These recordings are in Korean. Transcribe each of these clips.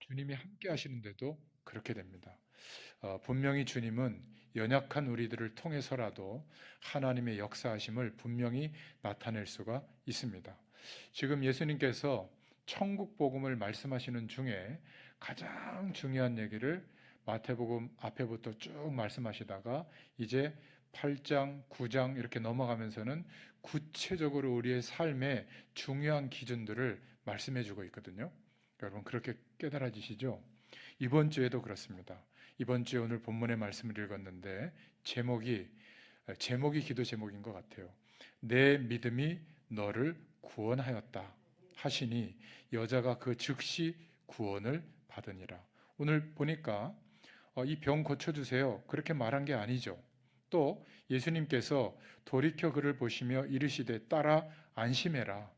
주님이 함께 하시는데도 그렇게 됩니다. 분명히 주님은 연약한 우리들을 통해서라도 하나님의 역사하심을 분명히 나타낼 수가 있습니다. 지금 예수님께서 천국 복음을 말씀하시는 중에 가장 중요한 얘기를 마태복음 앞에부터 쭉 말씀하시다가 이제 8장, 9장 이렇게 넘어가면서는 구체적으로 우리의 삶의 중요한 기준들을 말씀해 주고 있거든요. 여러분 그렇게 깨달아지시죠? 이번 주에도 그렇습니다. 이번 주에 오늘 본문의 말씀을 읽었는데 제목이 기도 제목인 것 같아요. 내 믿음이 너를 구원하였다 하시니 여자가 그 즉시 구원을 받으니라. 오늘 보니까 이 병 고쳐주세요 그렇게 말한 게 아니죠. 또 예수님께서 돌이켜 그를 보시며 이르시되 딸아 안심해라.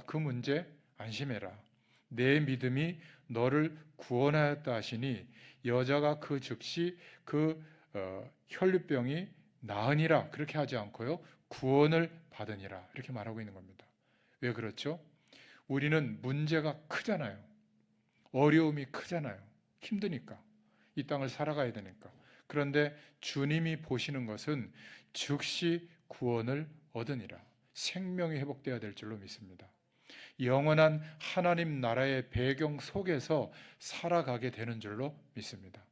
그 문제 안심해라. 내 믿음이 너를 구원하였다 하시니 여자가 그 즉시 그 혈류병이 나으니라 그렇게 하지 않고요 구원을 받으니라 이렇게 말하고 있는 겁니다. 왜 그렇죠? 우리는 문제가 크잖아요. 어려움이 크잖아요. 힘드니까 이 땅을 살아가야 되니까. 그런데 주님이 보시는 것은 즉시 구원을 얻으니라. 생명이 회복되어야 될 줄로 믿습니다. 영원한 하나님 나라의 배경 속에서 살아가게 되는 줄로 믿습니다.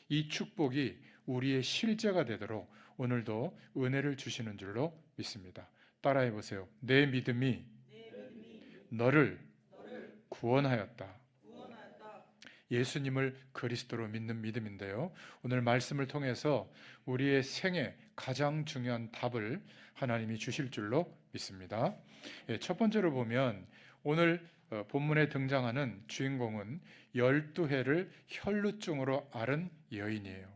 이 축복이 우리의 실제가 되도록 오늘도 은혜를 주시는 줄로 믿습니다. 따라해 보세요. 내 믿음이 너를 구원하였다. 예수님을 그리스도로 믿는 믿음인데요. 오늘 말씀을 통해서 우리의 생애 가장 중요한 답을 하나님이 주실 줄로 믿습니다. 첫 번째로 보면 오늘 본문에 등장하는 주인공은 12해를 혈루증으로 앓은 여인이에요.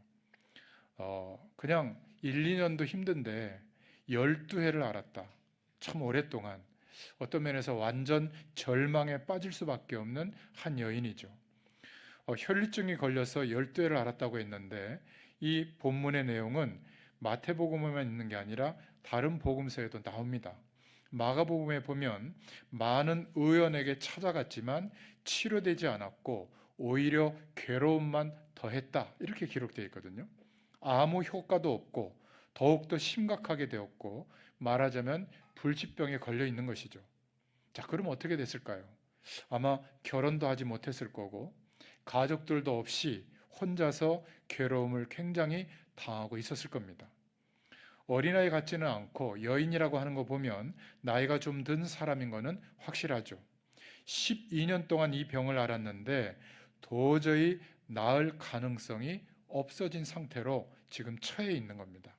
그냥 1, 2년도 힘든데 12해를 앓았다. 참 오랫동안 어떤 면에서 완전 절망에 빠질 수밖에 없는 한 여인이죠. 혈류증이 걸려서 12해를 앓았다고 했는데 이 본문의 내용은 마태복음에만 있는 게 아니라 다른 복음서에도 나옵니다. 마가복음에 보면 많은 의원에게 찾아갔지만 치료되지 않았고 오히려 괴로움만 더했다 이렇게 기록되어 있거든요. 아무 효과도 없고 더욱더 심각하게 되었고 말하자면 불치병에 걸려 있는 것이죠. 자, 그럼 어떻게 됐을까요? 아마 결혼도 하지 못했을 거고 가족들도 없이 혼자서 괴로움을 굉장히 당하고 있었을 겁니다. 어린아이 같지는 않고 여인이라고 하는 거 보면 나이가 좀 든 사람인 거는 확실하죠. 12년 동안 이 병을 앓았는데 도저히 나을 가능성이 없어진 상태로 지금 처해 있는 겁니다.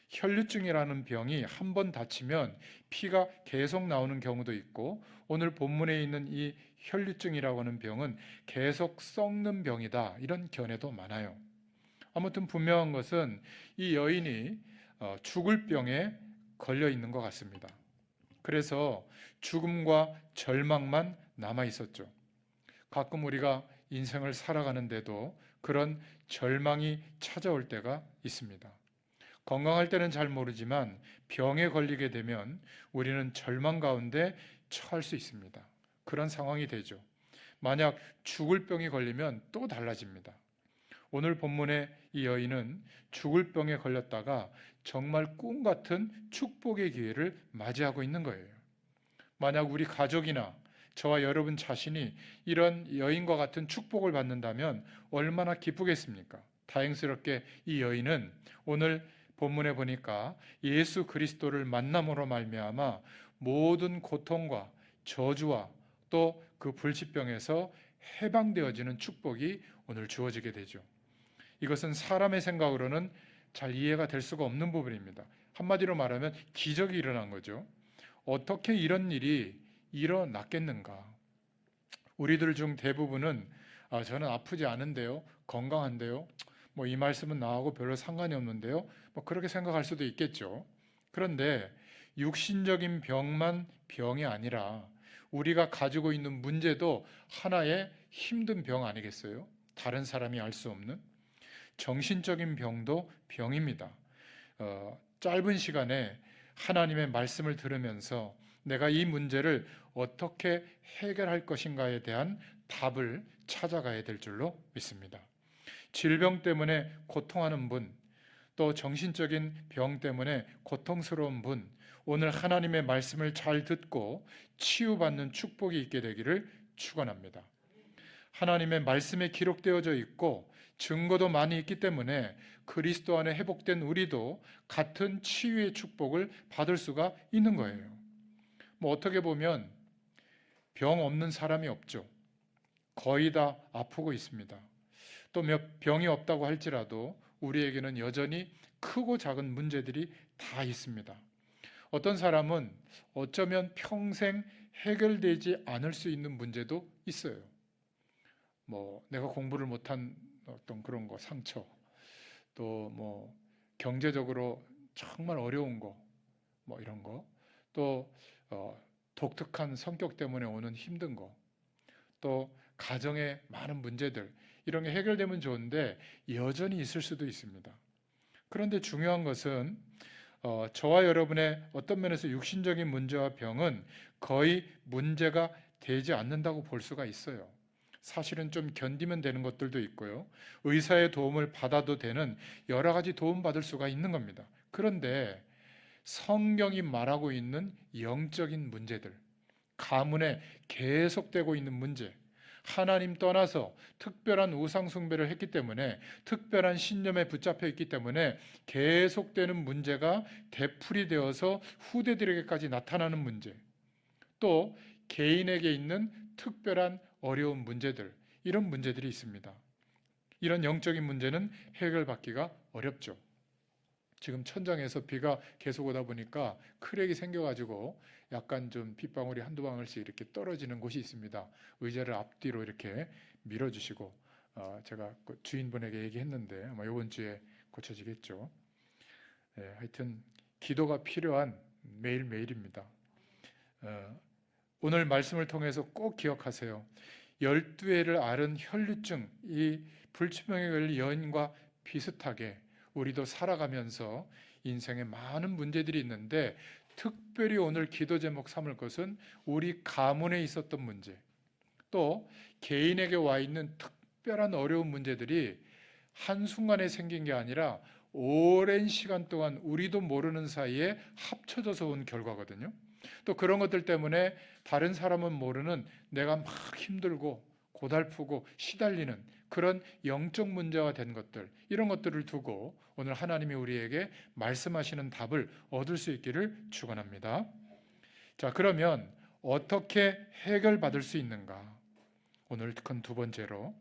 혈류증이라는 병이 한 번 다치면 피가 계속 나오는 경우도 있고 오늘 본문에 있는 이 혈류증이라고 하는 병은 계속 썩는 병이다 이런 견해도 많아요. 아무튼 분명한 것은 이 여인이 죽을 병에 걸려 있는 것 같습니다. 그래서 죽음과 절망만 남아 있었죠. 가끔 우리가 인생을 살아가는데도 그런 절망이 찾아올 때가 있습니다. 건강할 때는 잘 모르지만 병에 걸리게 되면 우리는 절망 가운데 처할 수 있습니다. 그런 상황이 되죠. 만약 죽을 병이 걸리면 또 달라집니다. 오늘 본문의 이 여인은 죽을 병에 걸렸다가 정말 꿈 같은 축복의 기회를 맞이하고 있는 거예요. 만약 우리 가족이나 저와 여러분 자신이 이런 여인과 같은 축복을 받는다면 얼마나 기쁘겠습니까? 다행스럽게 이 여인은 오늘 본문에 보니까 예수 그리스도를 만남으로 말미암아 모든 고통과 저주와 또 그 불치병에서 해방되어지는 축복이 오늘 주어지게 되죠. 이것은 사람의 생각으로는 잘 이해가 될 수가 없는 부분입니다. 한마디로 말하면 기적이 일어난 거죠. 어떻게 이런 일이 일어났겠는가? 우리들 중 대부분은 저는 아프지 않은데요, 건강한데요, 뭐 이 말씀은 나하고 별로 상관이 없는데요, 뭐 그렇게 생각할 수도 있겠죠. 그런데 육신적인 병만 병이 아니라 우리가 가지고 있는 문제도 하나의 힘든 병 아니겠어요? 다른 사람이 알 수 없는 정신적인 병도 병입니다. 짧은 시간에 하나님의 말씀을 들으면서 내가 이 문제를 어떻게 해결할 것인가에 대한 답을 찾아가야 될 줄로 믿습니다. 질병 때문에 고통하는 분, 또 정신적인 병 때문에 고통스러운 분, 오늘 하나님의 말씀을 잘 듣고 치유받는 축복이 있게 되기를 축원합니다. 하나님의 말씀에 기록되어져 있고 증거도 많이 있기 때문에 그리스도 안에 회복된 우리도 같은 치유의 축복을 받을 수가 있는 거예요. 어떻게 보면 병 없는 사람이 없죠. 거의 다 아프고 있습니다. 또 몇 병이 없다고 할지라도 우리에게는 여전히 크고 작은 문제들이 다 있습니다. 어떤 사람은 어쩌면 평생 해결되지 않을 수 있는 문제도 있어요. 내가 공부를 못한 어떤 그런 거, 상처, 또 경제적으로 정말 어려운 거, 이런 거, 또 독특한 성격 때문에 오는 힘든 거, 또 가정의 많은 문제들, 이런 게 해결되면 좋은데 여전히 있을 수도 있습니다. 그런데 중요한 것은 저와 여러분의 어떤 면에서 육신적인 문제와 병은 거의 문제가 되지 않는다고 볼 수가 있어요. 사실은 좀 견디면 되는 것들도 있고요. 의사의 도움을 받아도 되는 여러 가지 도움받을 수가 있는 겁니다. 그런데 성경이 말하고 있는 영적인 문제들, 가문에 계속되고 있는 문제, 하나님 떠나서 특별한 우상 숭배를 했기 때문에, 특별한 신념에 붙잡혀 있기 때문에 계속되는 문제가 되풀이 되어서 후대들에게까지 나타나는 문제, 또 개인에게 있는 특별한 어려운 문제들, 이런 문제들이 있습니다. 이런 영적인 문제는 해결받기가 어렵죠. 지금 천장에서 비가 계속 오다 보니까 크랙이 생겨가지고 약간 좀 빗방울이 한두 방울씩 이렇게 떨어지는 곳이 있습니다. 의자를 앞뒤로 이렇게 밀어주시고, 제가 그 주인분에게 얘기했는데 아마 이번 주에 고쳐지겠죠. 하여튼 기도가 필요한 매일매일입니다. 오늘 말씀을 통해서 꼭 기억하세요. 12해를 앓은 혈류증, 이 불치병에 걸린 여인과 비슷하게 우리도 살아가면서 인생에 많은 문제들이 있는데, 특별히 오늘 기도 제목 삼을 것은 우리 가문에 있었던 문제, 또 개인에게 와 있는 특별한 어려운 문제들이 한순간에 생긴 게 아니라 오랜 시간 동안 우리도 모르는 사이에 합쳐져서 온 결과거든요. 또 그런 것들 때문에 다른 사람은 모르는 내가 막 힘들고 고달프고 시달리는 그런 영적 문제가 된 것들, 이런 것들을 두고 오늘 하나님이 우리에게 말씀하시는 답을 얻을 수 있기를 축원합니다. 자, 그러면 어떻게 해결받을 수 있는가? 오늘 큰 두 번째로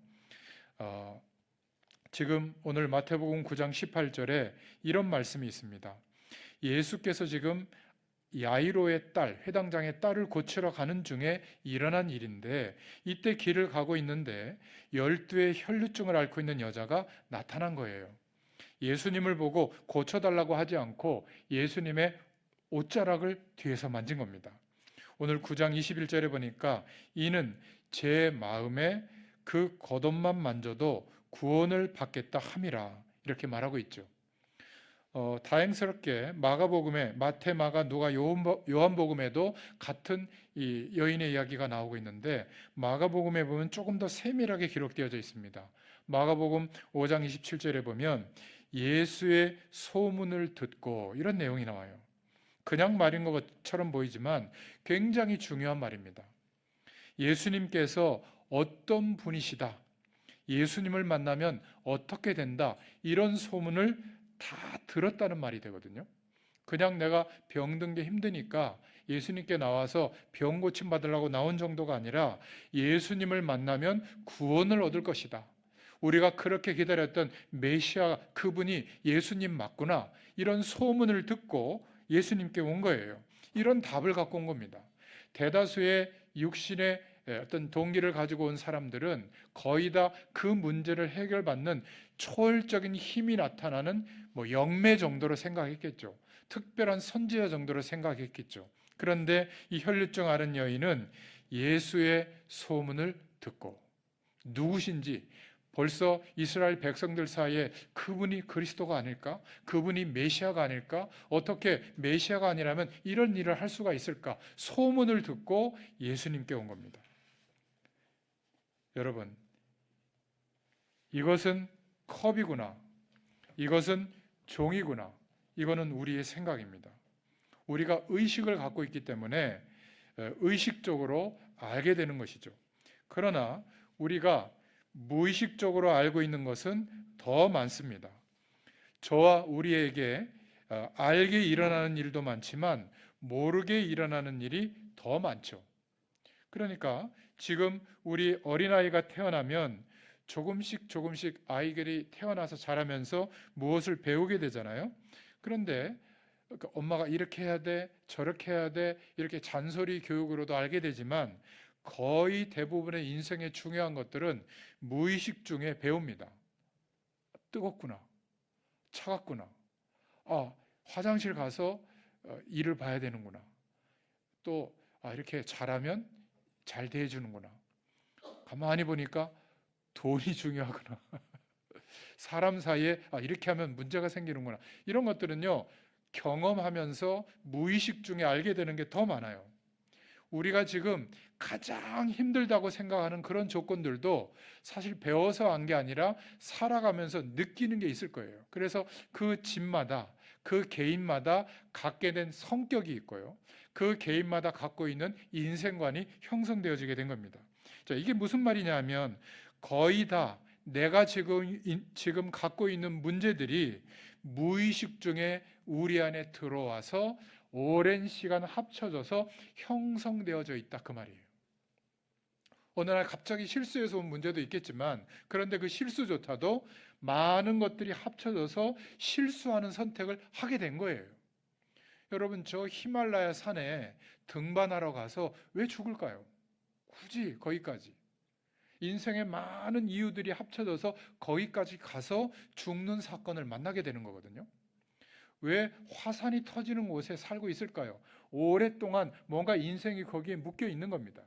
지금 오늘 마태복음 9장 18절에 이런 말씀이 있습니다. 예수께서 지금 야이로의 딸, 회당장의 딸을 고치러 가는 중에 일어난 일인데, 이때 길을 가고 있는데 12의 혈류증을 앓고 있는 여자가 나타난 거예요. 예수님을 보고 고쳐달라고 하지 않고 예수님의 옷자락을 뒤에서 만진 겁니다. 오늘 9장 21절에 보니까 이는 제 마음에 그 겉옷만 만져도 구원을 받겠다 함이라, 이렇게 말하고 있죠. 다행스럽게 마가복음에 마태, 마가, 누가, 요한복음에도 같은 이 여인의 이야기가 나오고 있는데, 마가복음에 보면 조금 더 세밀하게 기록되어져 있습니다. 마가복음 5장 27절에 보면 예수의 소문을 듣고, 이런 내용이 나와요. 그냥 말인 것처럼 보이지만 굉장히 중요한 말입니다. 예수님께서 어떤 분이시다, 예수님을 만나면 어떻게 된다, 이런 소문을 다 들었다는 말이 되거든요. 그냥 내가 병든 게 힘드니까 예수님께 나와서 병 고침 받으려고 나온 정도가 아니라 예수님을 만나면 구원을 얻을 것이다, 우리가 그렇게 기다렸던 메시아, 그분이 예수님 맞구나, 이런 소문을 듣고 예수님께 온 거예요. 이런 답을 갖고 온 겁니다. 대다수의 육신의 어떤 동기를 가지고 온 사람들은 거의 다 그 문제를 해결받는 초월적인 힘이 나타나는 영매 정도로 생각했겠죠. 특별한 선지자 정도로 생각했겠죠. 그런데 이 혈류증 앓은 여인은 예수의 소문을 듣고, 누구신지, 벌써 이스라엘 백성들 사이에 그분이 그리스도가 아닐까? 그분이 메시아가 아닐까? 어떻게 메시아가 아니라면 이런 일을 할 수가 있을까? 소문을 듣고 예수님께 온 겁니다. 여러분, 이것은 컵이구나. 이것은 종이구나. 이거는 우리의 생각입니다. 우리가 의식을 갖고 있기 때문에 의식적으로 알게 되는 것이죠. 그러나 우리가 무의식적으로 알고 있는 것은 더 많습니다. 저와 우리에게 알게 일어나는 일도 많지만 모르게 일어나는 일이 더 많죠. 그러니까 지금 우리 어린아이가 태어나면 조금씩 아이들이 태어나서 자라면서 무엇을 배우게 되잖아요. 그런데 엄마가 이렇게 해야 돼, 저렇게 해야 돼, 이렇게 잔소리 교육으로도 알게 되지만 거의 대부분의 인생의 중요한 것들은 무의식 중에 배웁니다. 뜨겁구나, 차갑구나, 화장실 가서 일을 봐야 되는구나, 또 이렇게 잘하면 잘 대해주는구나, 가만히 보니까 돈이 중요하구나, 사람 사이에 이렇게 하면 문제가 생기는구나, 이런 것들은요 경험하면서 무의식 중에 알게 되는 게 더 많아요. 우리가 지금 가장 힘들다고 생각하는 그런 조건들도 사실 배워서 안 게 아니라 살아가면서 느끼는 게 있을 거예요. 그래서 그 집마다, 그 개인마다 갖게 된 성격이 있고요. 그 개인마다 갖고 있는 인생관이 형성되어지게 된 겁니다. 자, 이게 무슨 말이냐 하면 거의 다 내가 지금 갖고 있는 문제들이 무의식 중에 우리 안에 들어와서 오랜 시간 합쳐져서 형성되어져 있다, 그 말이에요. 어느 날 갑자기 실수해서 온 문제도 있겠지만, 그런데 그 실수조차도 많은 것들이 합쳐져서 실수하는 선택을 하게 된 거예요. 여러분, 저 히말라야 산에 등반하러 가서 왜 죽을까요? 굳이 거기까지. 인생의 많은 이유들이 합쳐져서 거기까지 가서 죽는 사건을 만나게 되는 거거든요. 왜 화산이 터지는 곳에 살고 있을까요? 오랫동안 뭔가 인생이 거기에 묶여 있는 겁니다.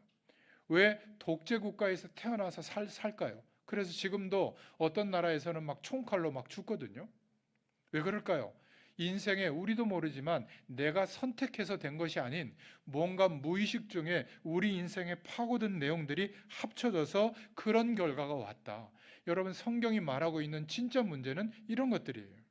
왜 독재 국가에서 태어나서 살까요? 그래서 지금도 어떤 나라에서는 막 총칼로 막 죽거든요. 왜 그럴까요? 인생에 우리도 모르지만 내가 선택해서 된 것이 아닌 뭔가 무의식 중에 우리 인생에 파고든 내용들이 합쳐져서 그런 결과가 왔다. 여러분, 성경이 말하고 있는 진짜 문제는 이런 것들이에요.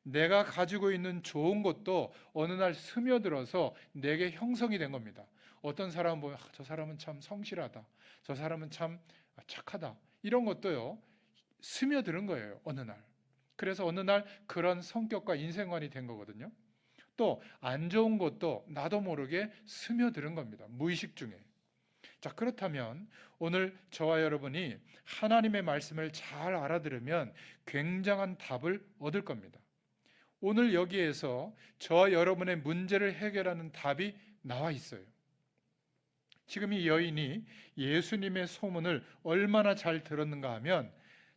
내가 가지고 있는 좋은 것도 어느 날 스며들어서 내게 형성이 된 겁니다. 어떤 사람은 보면 저 사람은 참 성실하다, 저 사람은 참 착하다, 이런 것도요 스며드는 거예요, 어느 날. 그래서 어느 날 그런 성격과 인생관이 된 거거든요. 또 안 좋은 것도 나도 모르게 스며드는 겁니다, 무의식 중에. 자, 그렇다면 오늘 저와 여러분이 하나님의 말씀을 잘 알아들으면 굉장한 답을 얻을 겁니다. 오늘 여기에서 저와 여러분의 문제를 해결하는 답이 나와 있어요. 지금 이 여인이 예수님의 소문을 얼마나 잘 들었는가 하면,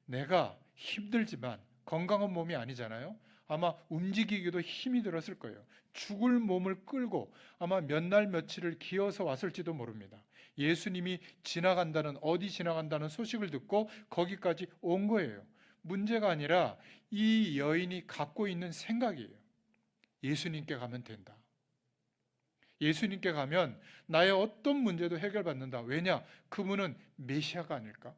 내가 힘들지만 건강한 몸이 아니잖아요. 아마 움직이기도 힘이 들었을 거예요. 죽을 몸을 끌고 아마 몇 날 며칠을 기어서 왔을지도 모릅니다. 예수님이 어디 지나간다는 소식을 듣고 거기까지 온 거예요. 문제가 아니라 이 여인이 갖고 있는 생각이에요. 예수님께 가면 된다. 예수님께 가면 나의 어떤 문제도 해결받는다. 왜냐? 그분은 메시아가 아닐까?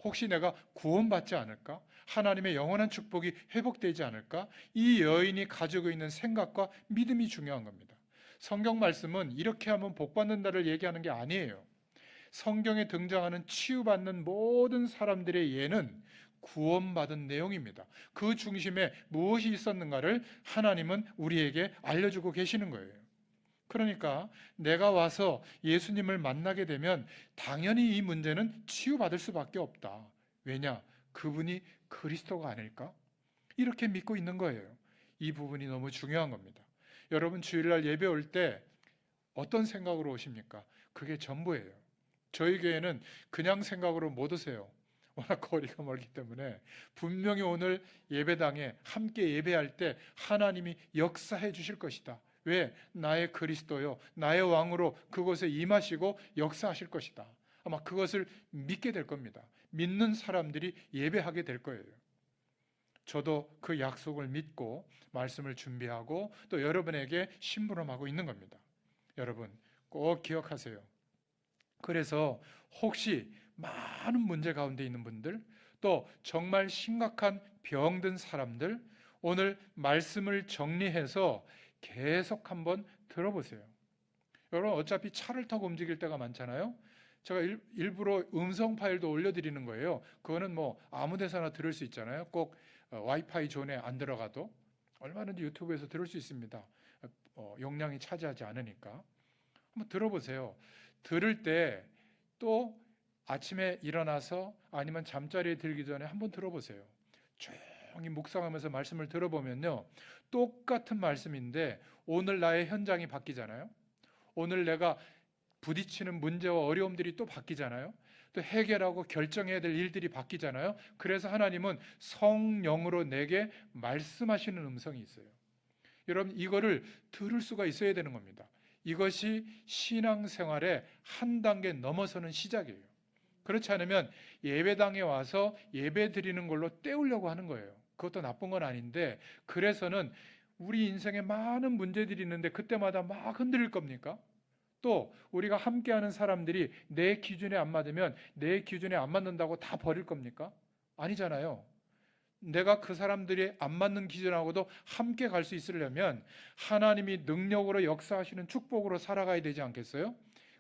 혹시 내가 구원받지 않을까? 하나님의 영원한 축복이 회복되지 않을까? 이 여인이 가지고 있는 생각과 믿음이 중요한 겁니다. 성경 말씀은 이렇게 하면 복받는다를 얘기하는 게 아니에요. 성경에 등장하는 치유받는 모든 사람들의 예는 구원받은 내용입니다. 그 중심에 무엇이 있었는가를 하나님은 우리에게 알려주고 계시는 거예요. 그러니까 내가 와서 예수님을 만나게 되면 당연히 이 문제는 치유받을 수밖에 없다. 왜냐? 그분이 그리스도가 아닐까? 이렇게 믿고 있는 거예요. 이 부분이 너무 중요한 겁니다. 여러분, 주일날 예배 올 때 어떤 생각으로 오십니까? 그게 전부예요. 저희 교회는 그냥 생각으로 못 오세요. 워낙 거리가 멀기 때문에 분명히 오늘 예배당에 함께 예배할 때 하나님이 역사해 주실 것이다. 왜? 나의 그리스도요, 나의 왕으로 그곳에 임하시고 역사하실 것이다. 아마 그것을 믿게 될 겁니다. 믿는 사람들이 예배하게 될 거예요. 저도 그 약속을 믿고 말씀을 준비하고 또 여러분에게 심부름하고 있는 겁니다. 여러분 꼭 기억하세요. 그래서 혹시 많은 문제 가운데 있는 분들, 또 정말 심각한 병든 사람들, 오늘 말씀을 정리해서 계속 한번 들어보세요. 여러분, 어차피 차를 타고 움직일 때가 많잖아요. 제가 일부러 음성 파일도 올려드리는 거예요. 그거는 뭐 아무 데서나 들을 수 있잖아요. 꼭 와이파이 존에 안 들어가도 얼마든지 유튜브에서 들을 수 있습니다. 용량이 차지하지 않으니까. 한번 들어보세요. 들을 때 또 아침에 일어나서 아니면 잠자리에 들기 전에 한번 들어보세요. 조용히 묵상하면서 말씀을 들어보면요, 똑같은 말씀인데 오늘 나의 현장이 바뀌잖아요. 오늘 내가 부딪히는 문제와 어려움들이 또 바뀌잖아요. 또 해결하고 결정해야 될 일들이 바뀌잖아요. 그래서 하나님은 성령으로 내게 말씀하시는 음성이 있어요. 여러분, 이거를 들을 수가 있어야 되는 겁니다. 이것이 신앙생활의 한 단계 넘어서는 시작이에요. 그렇지 않으면 예배당에 와서 예배 드리는 걸로 때우려고 하는 거예요. 그것도 나쁜 건 아닌데, 그래서는 우리 인생에 많은 문제들이 있는데 그때마다 막 흔들릴 겁니까? 또 우리가 함께하는 사람들이 내 기준에 안 맞으면 내 기준에 안 맞는다고 다 버릴 겁니까? 아니잖아요. 내가 그 사람들이 안 맞는 기준하고도 함께 갈 수 있으려면 하나님이 능력으로 역사하시는 축복으로 살아가야 되지 않겠어요?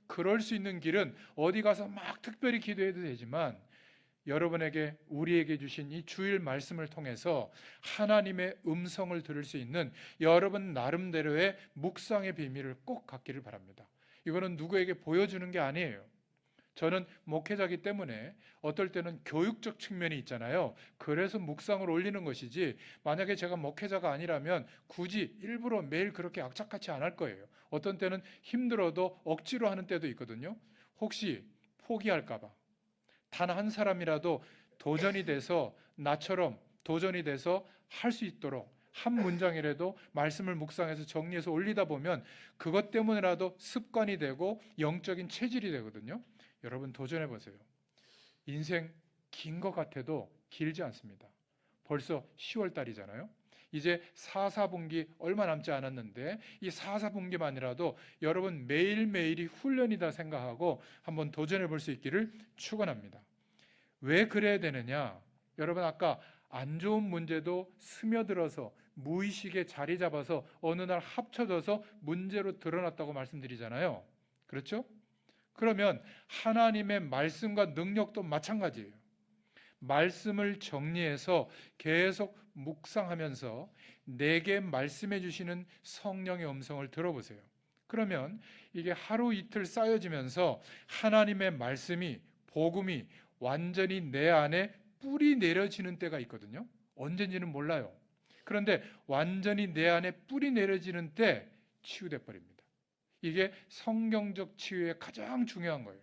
그럴 수 있는 길은 어디 가서 막 특별히 기도해도 되지만, 여러분에게, 우리에게 주신 이 주일 말씀을 통해서 하나님의 음성을 들을 수 있는 여러분 나름대로의 묵상의 비밀을 꼭 갖기를 바랍니다. 이거는 누구에게 보여주는 게 아니에요. 저는 목회자이기 때문에 어떨 때는 교육적 측면이 있잖아요. 그래서 묵상을 올리는 것이지, 만약에 제가 목회자가 아니라면 굳이 일부러 매일 그렇게 악착같이 안 할 거예요. 어떤 때는 힘들어도 억지로 하는 때도 있거든요. 혹시 포기할까 봐. 단 한 사람이라도 도전이 돼서, 나처럼 도전이 돼서 할 수 있도록 한 문장이라도 말씀을 묵상해서 정리해서 올리다 보면 그것 때문에라도 습관이 되고 영적인 체질이 되거든요. 여러분, 도전해 보세요. 인생 긴 것 같아도 길지 않습니다. 벌써 10월 달이잖아요. 이제 4, 4분기 얼마 남지 않았는데 이 4, 4분기만이라도 여러분 매일매일이 훈련이다 생각하고 한번 도전해 볼 수 있기를 축원합니다. 왜 그래야 되느냐? 여러분, 아까 안 좋은 문제도 스며들어서 무의식에 자리 잡아서 어느 날 합쳐져서 문제로 드러났다고 말씀드리잖아요. 그렇죠? 그러면 하나님의 말씀과 능력도 마찬가지예요. 말씀을 정리해서 계속 묵상하면서 내게 말씀해 주시는 성령의 음성을 들어보세요. 그러면 이게 하루 이틀 쌓여지면서 하나님의 말씀이, 복음이 완전히 내 안에 뿌리 내려지는 때가 있거든요. 언젠지는 몰라요. 그런데 완전히 내 안에 뿌리 내려지는 때 치유돼 버립니다. 이게 성경적 치유의 가장 중요한 거예요.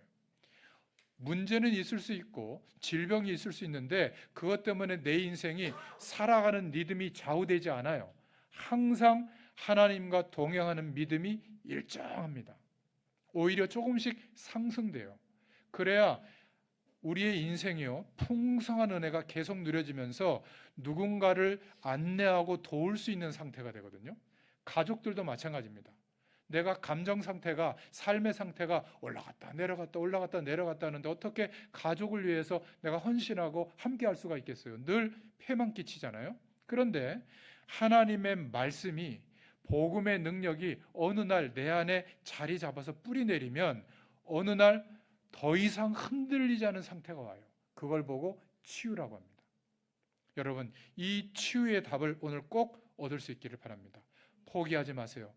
문제는 있을 수 있고 질병이 있을 수 있는데 그것 때문에 내 인생이 살아가는 리듬이 좌우되지 않아요. 항상 하나님과 동행하는 믿음이 일정합니다. 오히려 조금씩 상승돼요. 그래야 우리의 인생이요, 풍성한 은혜가 계속 누려지면서 누군가를 안내하고 도울 수 있는 상태가 되거든요. 가족들도 마찬가지입니다. 내가 감정 상태가, 삶의 상태가 올라갔다 내려갔다 올라갔다 내려갔다 하는데 어떻게 가족을 위해서 내가 헌신하고 함께 할 수가 있겠어요? 늘 폐만 끼치잖아요. 그런데 하나님의 말씀이, 복음의 능력이 어느 날 내 안에 자리 잡아서 뿌리 내리면 어느 날 더 이상 흔들리지 않은 상태가 와요. 그걸 보고 치유라고 합니다. 여러분, 이 치유의 답을 오늘 꼭 얻을 수 있기를 바랍니다. 포기하지 마세요.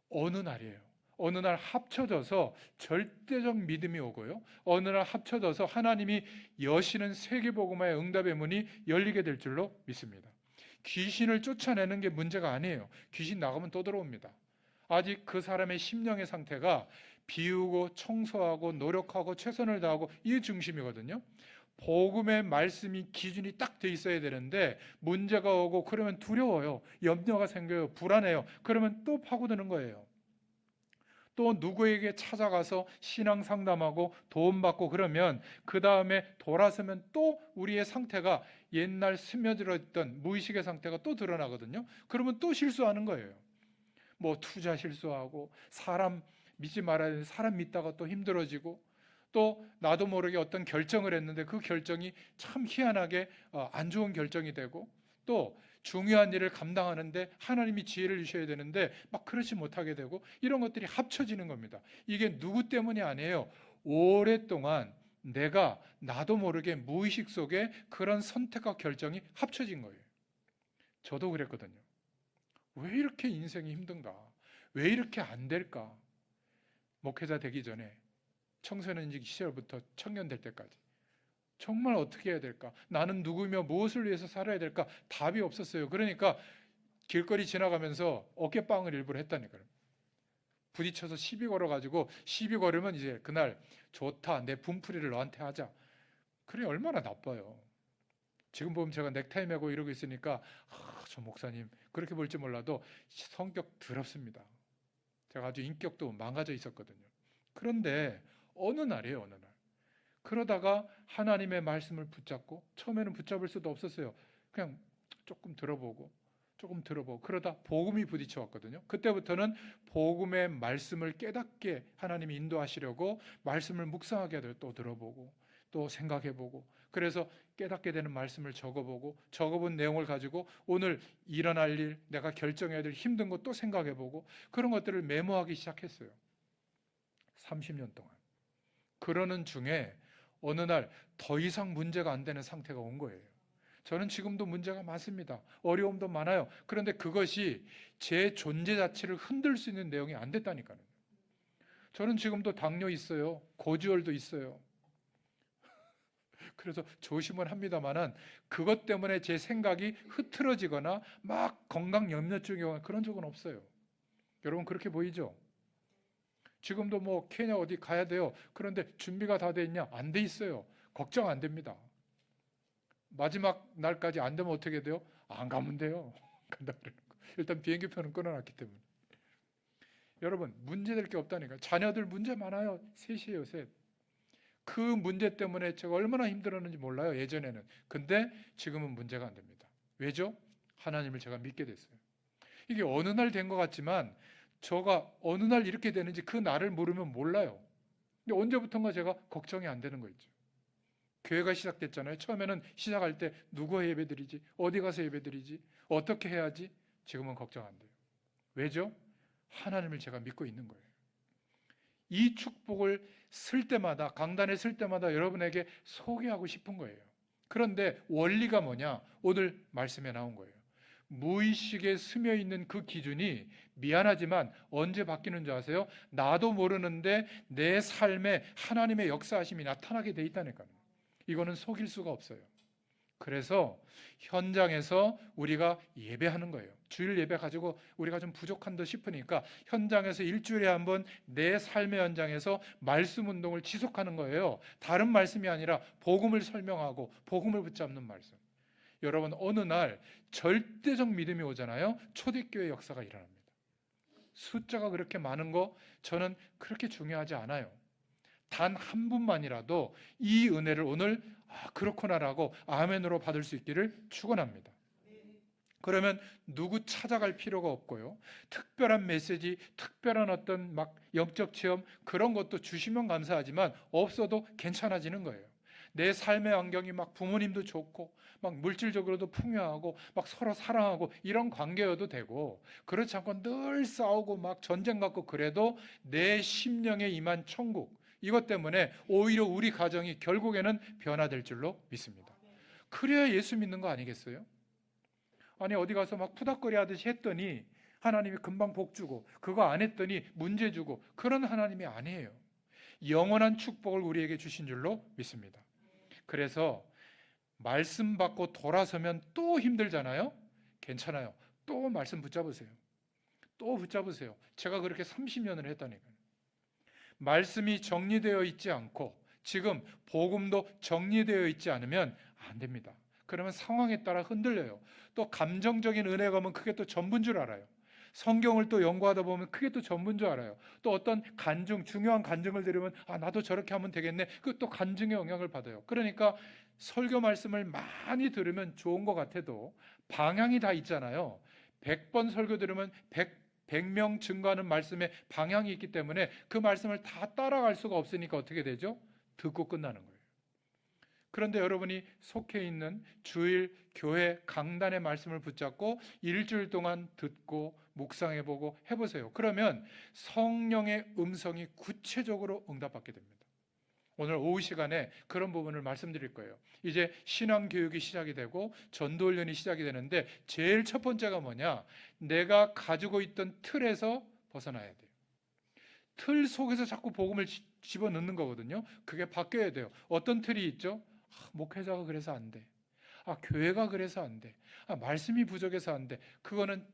어느 날이에요. 어느 날 합쳐져서 절대적 믿음이 오고요. 어느 날 합쳐져서 하나님이 여시는 세계복음화의 응답의 문이 열리게 될 줄로 믿습니다. 귀신을 쫓아내는 게 문제가 아니에요. 귀신 나가면 또 들어옵니다. 아직 그 사람의 심령의 상태가 비우고 청소하고 노력하고 최선을 다하고 이 중심이거든요. 복음의 말씀이 기준이 딱 돼 있어야 되는데 문제가 오고 그러면 두려워요. 염려가 생겨요. 불안해요. 그러면 또 파고드는 거예요. 또 누구에게 찾아가서 신앙 상담하고 도움받고 그러면 그 다음에 돌아서면 또 우리의 상태가 옛날 스며들어 있던 무의식의 상태가 또 드러나거든요. 그러면 또 실수하는 거예요. 뭐 투자 실수하고 사람 믿지 말아야 되는데 사람 믿다가 또 힘들어지고 또 나도 모르게 어떤 결정을 했는데 그 결정이 참 희한하게 안 좋은 결정이 되고, 또 중요한 일을 감당하는데 하나님이 지혜를 주셔야 되는데 막 그렇지 못하게 되고, 이런 것들이 합쳐지는 겁니다. 이게 누구 때문이 아니에요. 오랫동안 내가 나도 모르게 무의식 속에 그런 선택과 결정이 합쳐진 거예요. 저도 그랬거든요. 왜 이렇게 인생이 힘든가? 왜 이렇게 안 될까? 목회자 되기 전에 청소년직 시절부터 청년 될 때까지 정말 어떻게 해야 될까? 나는 누구며 무엇을 위해서 살아야 될까? 답이 없었어요. 그러니까 길거리 지나가면서 어깨빵을 일부러 했다니까요. 부딪혀서 시비 걸어가지고, 시비 걸으면 이제 그날 좋다, 내 분풀이를 너한테 하자. 그래, 얼마나 나빠요. 지금 보면 제가 넥타이 메고 이러고 있으니까 저 목사님 그렇게 볼지 몰라도 성격 더럽습니다. 제가 아주 인격도 망가져 있었거든요. 그런데 어느 날이에요, 어느 날. 그러다가 하나님의 말씀을 붙잡고, 처음에는 붙잡을 수도 없었어요. 그냥 조금 들어보고 그러다 복음이 부딪혀 왔거든요. 그때부터는 복음의 말씀을 깨닫게 하나님이 인도하시려고 말씀을 묵상하게 돼요. 또 들어보고 또 생각해보고, 그래서 깨닫게 되는 말씀을 적어보고, 적어본 내용을 가지고 오늘 일어날 일, 내가 결정해야 될 힘든 것 또 생각해보고, 그런 것들을 메모하기 시작했어요. 30년 동안. 그러는 중에 어느 날 더 이상 문제가 안 되는 상태가 온 거예요. 저는 지금도 문제가 많습니다. 어려움도 많아요. 그런데 그것이 제 존재 자체를 흔들 수 있는 내용이 안 됐다니까요. 저는 지금도 당뇨 있어요. 고지혈도 있어요. 그래서 조심은 합니다만은 그것 때문에 제 생각이 흐트러지거나 막 건강 염려증이 오거나 그런 적은 없어요. 여러분 그렇게 보이죠? 지금도 뭐 케냐 어디 가야 돼요. 그런데 준비가 다 돼 있냐? 안 돼 있어요. 걱정 안 됩니다. 마지막 날까지 안 되면 어떻게 돼요? 안 가면 돼요. 간다 그러는 거. 일단 비행기표는 끊어놨기 때문에. 여러분 문제될 게 없다니까. 자녀들 문제 많아요. 셋이에요, 셋. 그 문제 때문에 제가 얼마나 힘들었는지 몰라요, 예전에는. 근데 지금은 문제가 안 됩니다. 왜죠? 하나님을 제가 믿게 됐어요. 이게 어느 날 된 것 같지만 저가 어느 날 이렇게 되는지 그 날을 모르면 몰라요. 근데 언제부턴가 제가 걱정이 안 되는 거 있죠. 교회가 시작됐잖아요. 처음에는 시작할 때 누구 예배드리지? 어디 가서 예배드리지? 어떻게 해야지? 지금은 걱정 안 돼요. 왜죠? 하나님을 제가 믿고 있는 거예요. 이 축복을 쓸 때마다, 강단에 쓸 때마다 여러분에게 소개하고 싶은 거예요. 그런데 원리가 뭐냐? 오늘 말씀에 나온 거예요. 무의식에 스며 있는 그 기준이 미안하지만 언제 바뀌는 줄 아세요? 나도 모르는데 내 삶에 하나님의 역사하심이 나타나게 돼 있다니까요. 이거는 속일 수가 없어요. 그래서 현장에서 우리가 예배하는 거예요. 주일 예배 가지고 우리가 좀 부족한 듯 싶으니까 현장에서 일주일에 한 번 내 삶의 현장에서 말씀 운동을 지속하는 거예요. 다른 말씀이 아니라 복음을 설명하고 복음을 붙잡는 말씀. 여러분 어느 날 절대적 믿음이 오잖아요. 초대교회 역사가 일어납니다. 숫자가 그렇게 많은 거 저는 그렇게 중요하지 않아요. 단 한 분만이라도 이 은혜를 오늘 그렇구나라고 아멘으로 받을 수 있기를 축원합니다. 그러면 누구 찾아갈 필요가 없고요. 특별한 메시지, 특별한 어떤 막 영적 체험 그런 것도 주시면 감사하지만 없어도 괜찮아지는 거예요. 내 삶의 환경이 막 부모님도 좋고 막 물질적으로도 풍요하고 막 서로 사랑하고 이런 관계여도 되고, 그렇지 않고 늘 싸우고 막 전쟁 같고 그래도 내 심령에 임한 천국, 이것 때문에 오히려 우리 가정이 결국에는 변화될 줄로 믿습니다. 그래야 예수 믿는 거 아니겠어요? 아니 어디 가서 막 푸닥거리 하듯이 했더니 하나님이 금방 복 주고 그거 안 했더니 문제 주고 그런 하나님이 아니에요. 영원한 축복을 우리에게 주신 줄로 믿습니다. 그래서 말씀 받고 돌아서면 또 힘들잖아요. 괜찮아요. 또 말씀 붙잡으세요. 또 붙잡으세요. 제가 그렇게 30년을 했다니까요. 말씀이 정리되어 있지 않고 지금 복음도 정리되어 있지 않으면 안 됩니다. 그러면 상황에 따라 흔들려요. 또 감정적인 은혜가 오면 그게 또 전부인 줄 알아요. 성경을 또 연구하다 보면 그게 또 전부인 줄 알아요. 또 어떤 간증, 중요한 간증을 들으면 나도 저렇게 하면 되겠네. 그 또 간증의 영향을 받아요. 그러니까 설교 말씀을 많이 들으면 좋은 것 같아도 방향이 다 있잖아요. 100번 설교 들으면 100명 증거하는 말씀에 방향이 있기 때문에 그 말씀을 다 따라갈 수가 없으니까 어떻게 되죠? 듣고 끝나는 거예요. 그런데 여러분이 속해 있는 주일 교회 강단의 말씀을 붙잡고 일주일 동안 듣고 묵상해보고 해보세요. 그러면 성령의 음성이 구체적으로 응답받게 됩니다. 오늘 오후 시간에 그런 부분을 말씀드릴 거예요. 이제 신앙교육이 시작이 되고 전도훈련이 시작이 되는데 제일 첫 번째가 뭐냐? 내가 가지고 있던 틀에서 벗어나야 돼요. 틀 속에서 자꾸 복음을 집어넣는 거거든요. 그게 바뀌어야 돼요. 어떤 틀이 있죠? 목회자가 그래서 안 돼. 교회가 그래서 안 돼. 말씀이 부족해서 안 돼. 그거는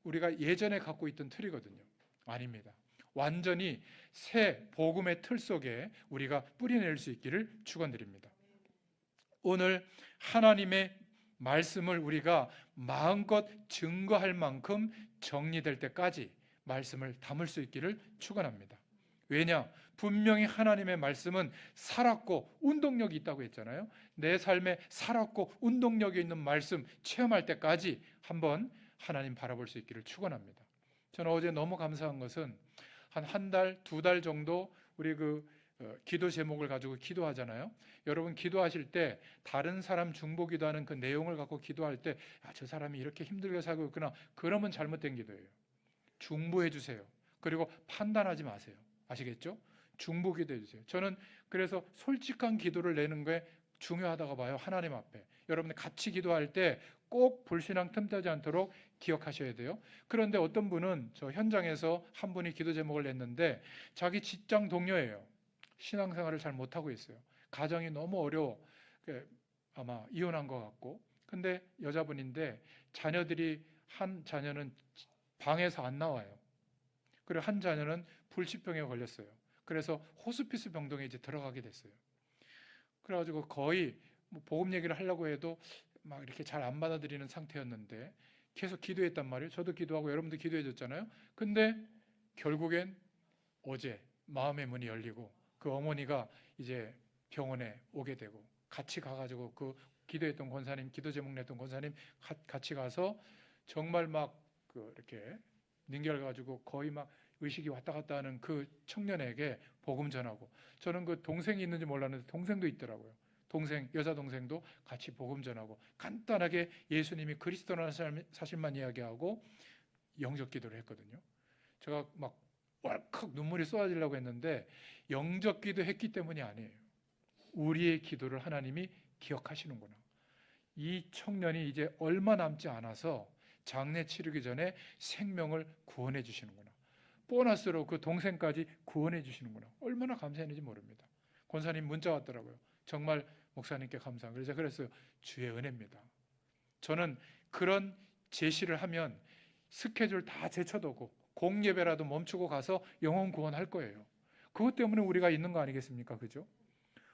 우리가 예전에 갖고 있던 틀이거든요. 아닙니다. 완전히 새 복음의 틀 속에 우리가 뿌리낼 수 있기를 축원드립니다. 오늘 하나님의 말씀을 우리가 마음껏 증거할 만큼 정리될 때까지 말씀을 담을 수 있기를 축원합니다. 왜냐? 분명히 하나님의 말씀은 살았고 운동력이 있다고 했잖아요. 내 삶에 살았고 운동력이 있는 말씀 체험할 때까지 한번 하나님 바라볼 수 있기를 축원합니다. 저는 어제 너무 감사한 것은 한 달, 2달 정도 우리 기도 제목을 가지고 기도하잖아요. 여러분 기도하실 때 다른 사람 중보 기도하는 그 내용을 갖고 기도할 때 저 사람이 이렇게 힘들게 살고 있구나. 그러면 잘못된 기도예요. 중보해 주세요. 그리고 판단하지 마세요. 아시겠죠? 중보 기도해 주세요. 저는 그래서 솔직한 기도를 내는 게 중요하다고 봐요. 하나님 앞에. 여러분들 같이 기도할 때 꼭 불신앙 틈타지 않도록 기억하셔야 돼요. 그런데 어떤 분은 저 현장에서 한 분이 기도 제목을 냈는데 자기 직장 동료예요. 신앙생활을 잘 못하고 있어요. 가정이 너무 어려워. 아마 이혼한 것 같고. 근데 여자분인데 자녀들이 한 자녀는 방에서 안 나와요. 그리고 한 자녀는 불치병에 걸렸어요. 그래서 호스피스 병동에 이제 들어가게 됐어요. 그래가지고 거의 복음 얘기를 하려고 해도 막 이렇게 잘 안 받아들이는 상태였는데 계속 기도했단 말이에요. 저도 기도하고 여러분도 기도해 줬잖아요. 근데 결국엔 어제 마음의 문이 열리고 그 어머니가 이제 병원에 오게 되고 같이 가가지고 그 기도했던 권사님, 기도 제목 냈던 권사님 같이 가서 정말 막 이렇게 능결가지고 거의 막 의식이 왔다 갔다 하는 그 청년에게 복음 전하고, 저는 그 동생이 있는지 몰랐는데 동생도 있더라고요. 여자 동생도 같이 복음 전하고 간단하게 예수님이 그리스도라는 사실만 이야기하고 영접 기도를 했거든요. 제가 막 왈칵 눈물이 쏟아지려고 했는데 영접 기도 했기 때문이 아니에요. 우리의 기도를 하나님이 기억하시는구나. 이 청년이 이제 얼마 남지 않아서 장례 치르기 전에 생명을 구원해 주시는구나. 보너스로 그 동생까지 구원해 주시는구나. 얼마나 감사했는지 모릅니다. 권사님 문자 왔더라고요. 정말 목사님께 감사합니다. 그래서 그랬어요. 주의 은혜입니다. 저는 그런 제시를 하면 스케줄 다 제쳐두고 공예배라도 멈추고 가서 영혼 구원할 거예요. 그것 때문에 우리가 있는 거 아니겠습니까? 그죠?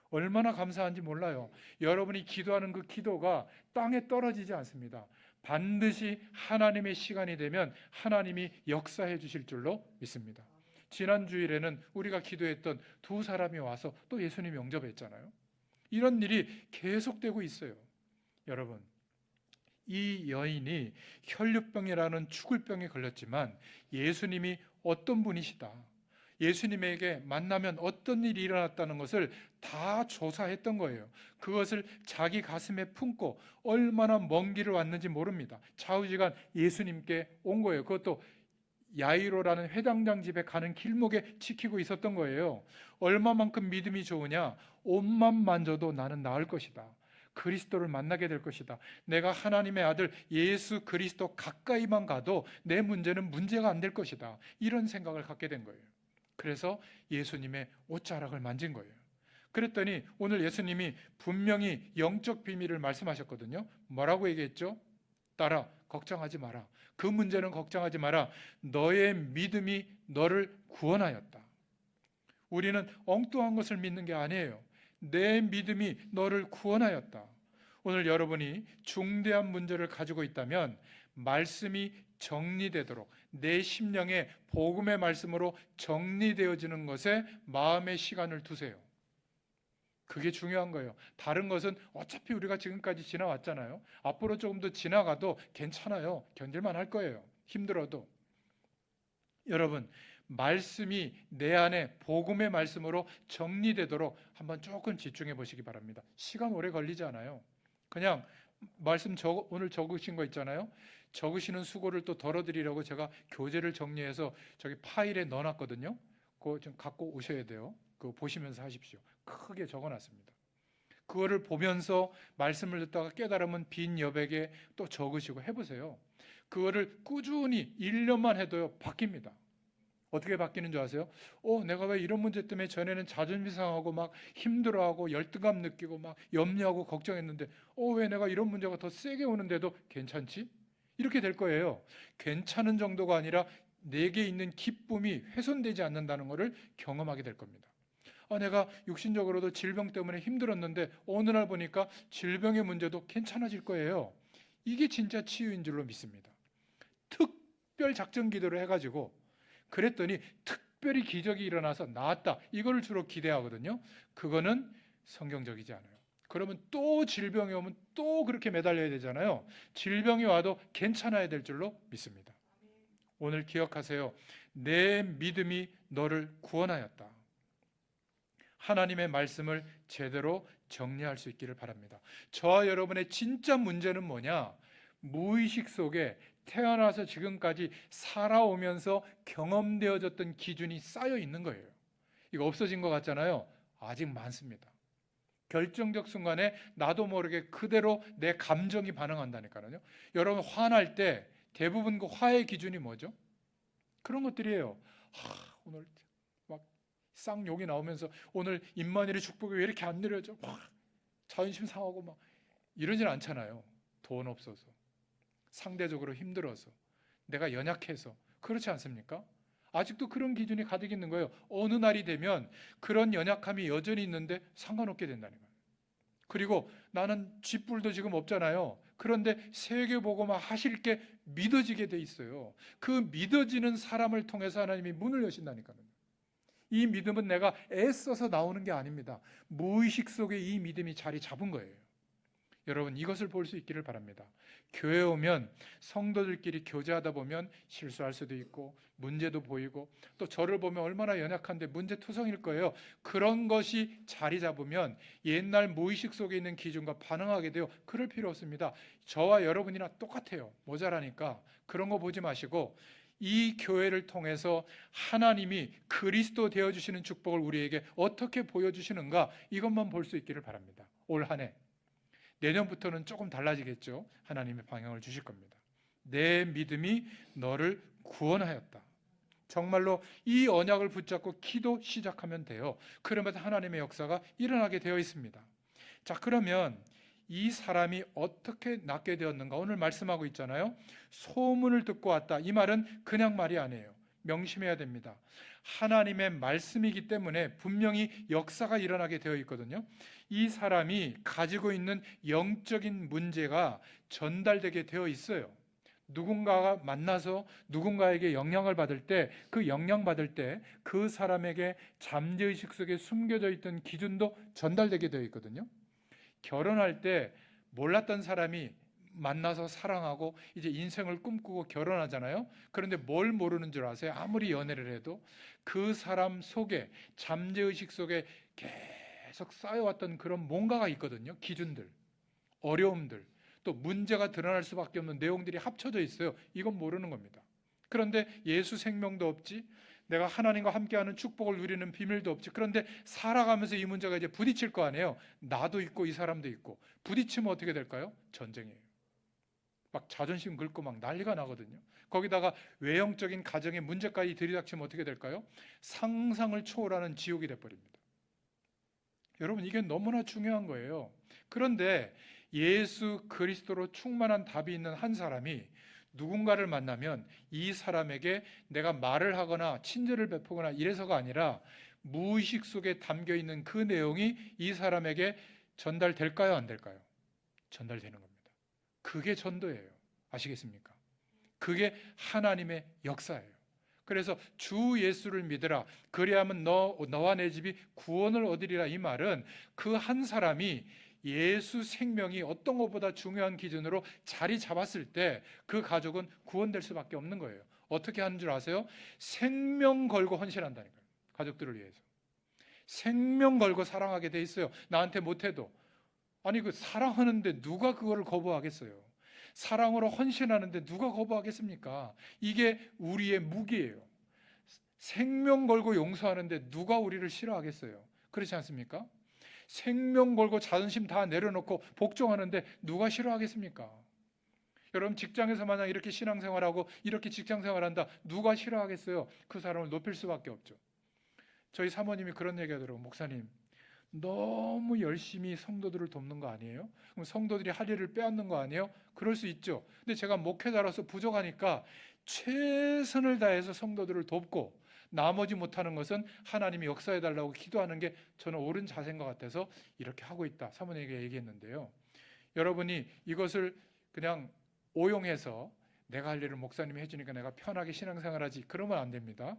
얼마나 감사한지 몰라요. 여러분이 기도하는 그 기도가 땅에 떨어지지 않습니다. 반드시 하나님의 시간이 되면 하나님이 역사해 주실 줄로 믿습니다. 지난 주일에는 우리가 기도했던 두 사람이 와서 또 예수님 영접했잖아요. 이런 일이 계속되고 있어요. 여러분, 이 여인이 혈류병이라는 죽을 병에 걸렸지만 예수님이 어떤 분이시다, 예수님에게 만나면 어떤 일이 일어났다는 것을 다 조사했던 거예요. 그것을 자기 가슴에 품고 얼마나 먼 길을 왔는지 모릅니다. 좌우지간 예수님께 온 거예요. 그것도 야이로라는 회당장 집에 가는 길목에 지키고 있었던 거예요. 얼마만큼 믿음이 좋으냐? 옷만 만져도 나는 나을 것이다. 그리스도를 만나게 될 것이다. 내가 하나님의 아들 예수 그리스도 가까이만 가도 내 문제는 문제가 안 될 것이다. 이런 생각을 갖게 된 거예요. 그래서 예수님의 옷자락을 만진 거예요. 그랬더니 오늘 예수님이 분명히 영적 비밀을 말씀하셨거든요. 뭐라고 얘기했죠? 따라 걱정하지 마라. 그 문제는 걱정하지 마라. 너의 믿음이 너를 구원하였다. 우리는 엉뚱한 것을 믿는 게 아니에요. 내 믿음이 너를 구원하였다. 오늘 여러분이 중대한 문제를 가지고 있다면 말씀이 정리되도록 내 심령에 복음의 말씀으로 정리되어지는 것에 마음의 시간을 두세요. 그게 중요한 거예요. 다른 것은 어차피 우리가 지금까지 지나왔잖아요. 앞으로 조금 더 지나가도 괜찮아요. 견딜만 할 거예요. 힘들어도. 여러분, 말씀이 내 안에 복음의 말씀으로 정리되도록 한번 조금 집중해 보시기 바랍니다. 시간 오래 걸리지 않아요. 그냥 말씀 오늘 적으신 거 있잖아요. 적으시는 수고를 또 덜어드리려고 제가 교재를 정리해서 저기 파일에 넣어놨거든요. 그거 좀 갖고 오셔야 돼요. 그거 보시면서 하십시오. 크게 적어놨습니다. 그거를 보면서 말씀을 듣다가 깨달으면 빈 여백에 또 적으시고 해보세요. 그거를 꾸준히 1년만 해도요 바뀝니다. 어떻게 바뀌는 줄 아세요? 내가 왜 이런 문제 때문에 전에는 자존심 상하고 막 힘들어하고 열등감 느끼고 막 염려하고 걱정했는데 왜 내가 이런 문제가 더 세게 오는데도 괜찮지? 이렇게 될 거예요. 괜찮은 정도가 아니라 내게 있는 기쁨이 훼손되지 않는다는 것을 경험하게 될 겁니다. 내가 육신적으로도 질병 때문에 힘들었는데 어느 날 보니까 질병의 문제도 괜찮아질 거예요. 이게 진짜 치유인 줄로 믿습니다. 특별 작전 기도를 해가지고 그랬더니 특별히 기적이 일어나서 나았다. 이걸 주로 기대하거든요. 그거는 성경적이지 않아요. 그러면 또 질병이 오면 또 그렇게 매달려야 되잖아요. 질병이 와도 괜찮아야 될 줄로 믿습니다. 오늘 기억하세요. 내 믿음이 너를 구원하였다. 하나님의 말씀을 제대로 정리할 수 있기를 바랍니다. 저와 여러분의 진짜 문제는 뭐냐? 무의식 속에 태어나서 지금까지 살아오면서 경험되어졌던 기준이 쌓여 있는 거예요. 이거 없어진 것 같잖아요. 아직 많습니다. 결정적 순간에 나도 모르게 그대로 내 감정이 반응한다니까요. 여러분 화날 때 대부분 그 화의 기준이 뭐죠? 그런 것들이에요. 오늘 막 쌍욕이 나오면서 오늘 임마누엘의 축복이 왜 이렇게 안 내려져? 자존심 상하고 막 이러진 않잖아요. 돈 없어서, 상대적으로 힘들어서, 내가 연약해서. 그렇지 않습니까? 아직도 그런 기준이 가득 있는 거예요. 어느 날이 되면 그런 연약함이 여전히 있는데 상관없게 된다는 거예요. 그리고 나는 쥐뿔도 지금 없잖아요. 그런데 세계복음화 하실 게 믿어지게 돼 있어요. 그 믿어지는 사람을 통해서 하나님이 문을 여신다니까요. 이 믿음은 내가 애써서 나오는 게 아닙니다. 무의식 속에 이 믿음이 자리 잡은 거예요. 여러분 이것을 볼 수 있기를 바랍니다. 교회 오면 성도들끼리 교제하다 보면 실수할 수도 있고 문제도 보이고 또 저를 보면 얼마나 연약한데 문제투성일 거예요. 그런 것이 자리 잡으면 옛날 무의식 속에 있는 기준과 반응하게 돼요. 그럴 필요 없습니다. 저와 여러분이나 똑같아요. 모자라니까 그런 거 보지 마시고 이 교회를 통해서 하나님이 그리스도 되어주시는 축복을 우리에게 어떻게 보여주시는가 이것만 볼 수 있기를 바랍니다. 올 한 해 내년부터는 조금 달라지겠죠. 하나님의 방향을 주실 겁니다. 내 믿음이 너를 구원하였다. 정말로 이 언약을 붙잡고 기도 시작하면 돼요. 그러면 하나님의 역사가 일어나게 되어 있습니다. 자, 그러면 이 사람이 어떻게 낫게 되었는가? 오늘 말씀하고 있잖아요. 소문을 듣고 왔다. 이 말은 그냥 말이 아니에요. 명심해야 됩니다. 하나님의 말씀이기 때문에 분명히 역사가 일어나게 되어 있거든요. 이 사람이 가지고 있는 영적인 문제가 전달되게 되어 있어요. 누군가가 만나서 누군가에게 영향을 받을 때 그 영향 받을 때 그 사람에게 잠재의식 속에 숨겨져 있던 기준도 전달되게 되어 있거든요. 결혼할 때 몰랐던 사람이 만나서 사랑하고 이제 인생을 꿈꾸고 결혼하잖아요. 그런데 뭘 모르는 줄 아세요? 아무리 연애를 해도 그 사람 속에 잠재의식 속에 계속 쌓여왔던 그런 뭔가가 있거든요. 기준들, 어려움들, 또 문제가 드러날 수밖에 없는 내용들이 합쳐져 있어요. 이건 모르는 겁니다. 그런데 예수 생명도 없지, 내가 하나님과 함께하는 축복을 누리는 비밀도 없지. 그런데 살아가면서 이 문제가 이제 부딪힐 거 아니에요. 나도 있고 이 사람도 있고. 부딪히면 어떻게 될까요? 전쟁이에요. 막 자존심 긁고 막 난리가 나거든요. 거기다가 외형적인 가정의 문제까지 들이닥치면 어떻게 될까요? 상상을 초월하는 지옥이 돼버립니다. 여러분 이게 너무나 중요한 거예요. 그런데 예수 그리스도로 충만한 답이 있는 한 사람이 누군가를 만나면 이 사람에게 내가 말을 하거나 친절을 베푸거나 이래서가 아니라 무의식 속에 담겨있는 그 내용이 이 사람에게 전달될까요? 안 될까요? 전달되는 겁니다. 그게 전도예요. 아시겠습니까? 그게 하나님의 역사예요. 그래서 주 예수를 믿으라. 그리하면 너와 내 집이 구원을 얻으리라. 이 말은 그 한 사람이 예수 생명이 어떤 것보다 중요한 기준으로 자리 잡았을 때 그 가족은 구원될 수밖에 없는 거예요. 어떻게 하는 줄 아세요? 생명 걸고 헌신한다니까요. 가족들을 위해서. 생명 걸고 사랑하게 돼 있어요. 나한테 못해도. 아니 그 사랑하는데 누가 그거를 거부하겠어요? 사랑으로 헌신하는데 누가 거부하겠습니까? 이게 우리의 무기예요. 생명 걸고 용서하는데 누가 우리를 싫어하겠어요? 그렇지 않습니까? 생명 걸고 자존심 다 내려놓고 복종하는데 누가 싫어하겠습니까? 여러분 직장에서 만약 이렇게 신앙생활하고 이렇게 직장생활한다 누가 싫어하겠어요? 그 사람을 높일 수밖에 없죠. 저희 사모님이 그런 얘기 하더라고요. 목사님 너무 열심히 성도들을 돕는 거 아니에요? 그럼 성도들이 할 일을 빼앗는 거 아니에요? 그럴 수 있죠. 근데 제가 목회자로서 부족하니까 최선을 다해서 성도들을 돕고 나머지 못하는 것은 하나님이 역사해달라고 기도하는 게 저는 옳은 자세인 것 같아서 이렇게 하고 있다. 사모님에게 얘기했는데요. 여러분이 이것을 그냥 오용해서 내가 할 일을 목사님이 해주니까 내가 편하게 신앙생활하지 그러면 안 됩니다.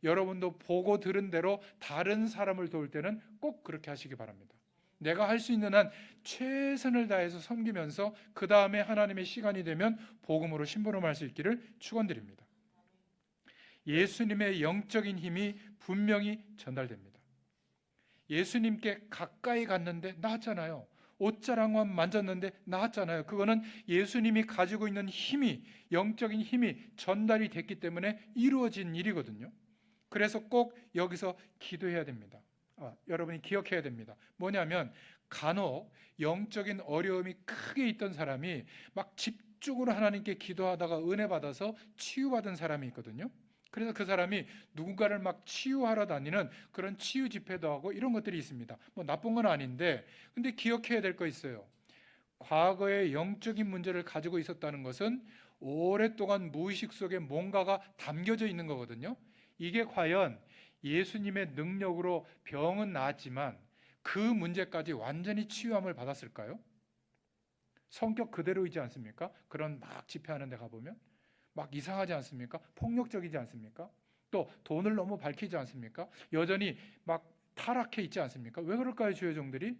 여러분도 보고 들은 대로 다른 사람을 도울 때는 꼭 그렇게 하시기 바랍니다. 내가 할 수 있는 한 최선을 다해서 섬기면서 그 다음에 하나님의 시간이 되면 복음으로 심부름할 수 있기를 축원드립니다. 예수님의 영적인 힘이 분명히 전달됩니다. 예수님께 가까이 갔는데 나았잖아요. 옷자락만 만졌는데 나았잖아요. 그거는 예수님이 가지고 있는 힘이, 영적인 힘이 전달이 됐기 때문에 이루어진 일이거든요. 그래서 꼭 여기서 기도해야 됩니다. 여러분이 기억해야 됩니다. 뭐냐면 간혹 영적인 어려움이 크게 있던 사람이 막 집중으로 하나님께 기도하다가 은혜 받아서 치유받은 사람이 있거든요. 그래서 그 사람이 누군가를 막 치유하러 다니는 그런 치유 집회도 하고 이런 것들이 있습니다. 뭐 나쁜 건 아닌데, 근데 기억해야 될 거 있어요. 과거에 영적인 문제를 가지고 있었다는 것은 오랫동안 무의식 속에 뭔가가 담겨져 있는 거거든요. 이게 과연 예수님의 능력으로 병은 나았지만 그 문제까지 완전히 치유함을 받았을까요? 성격 그대로이지 않습니까? 그런 막 집회하는 데 가보면 막 이상하지 않습니까? 폭력적이지 않습니까? 또 돈을 너무 밝히지 않습니까? 여전히 막 타락해 있지 않습니까? 왜 그럴까요, 주의 종들이?